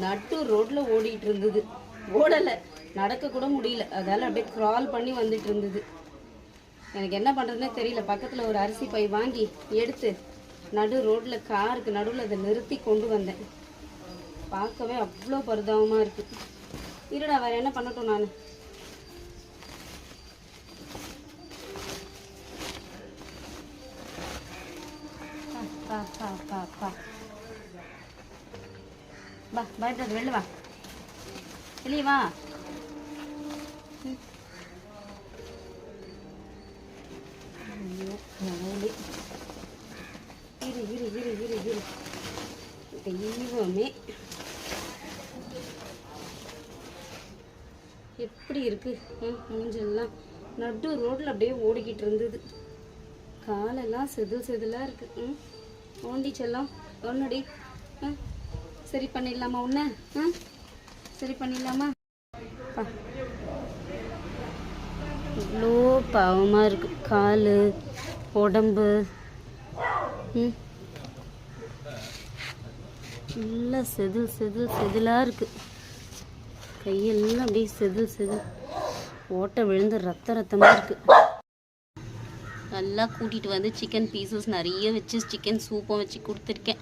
நட்டு ரோட்டில் ஓடிட்டு இருந்தது. ஓடலை, நடக்க கூட முடியல. அதால் அப்படியே க்ரால் பண்ணி வந்துட்டு இருந்தது. எனக்கு என்ன பண்ணுறதுனே தெரியல. பக்கத்தில் ஒரு அரிசி பை வாங்கி எடுத்து நடு ரோட்டில் காருக்கு நடுவில் அதை நிறுத்தி கொண்டு வந்தேன். பார்க்கவே அவ்வளோ பரிதாபமாக இருக்குது. இருடா, வேறு என்ன பண்ணட்டும் நான். வா, பயப்படாது, வெளில வா, வெளியே வா. இரு இரு இரு இரு இரு தெய்வமே, எப்படி இருக்கு மூஞ்செல்லாம். நடு ரோட்டில் அப்படியே ஓடிக்கிட்டு இருந்தது. காலெல்லாம் செதில் செதிலாக இருக்கு. ஓண்டிச்செல்லாம் ஒன்னடி. சரி பண்ணிடலாமா உன்ன? சரி பண்ணிடலாமா? இவ்வளோ பாவமாக இருக்கு. கால், உடம்பு ஃபுல்லாக செதில் செதில் செதிலாக இருக்குது. கையெல்லாம் அப்படியே செதில் செதில், ஓட்டை விழுந்து ரத்தமாக இருக்குது. நல்லா கூட்டிகிட்டு வந்து சிக்கன் பீசஸ் நிறைய வச்சு சிக்கன் சூப்பும் வச்சு கொடுத்துருக்கேன்.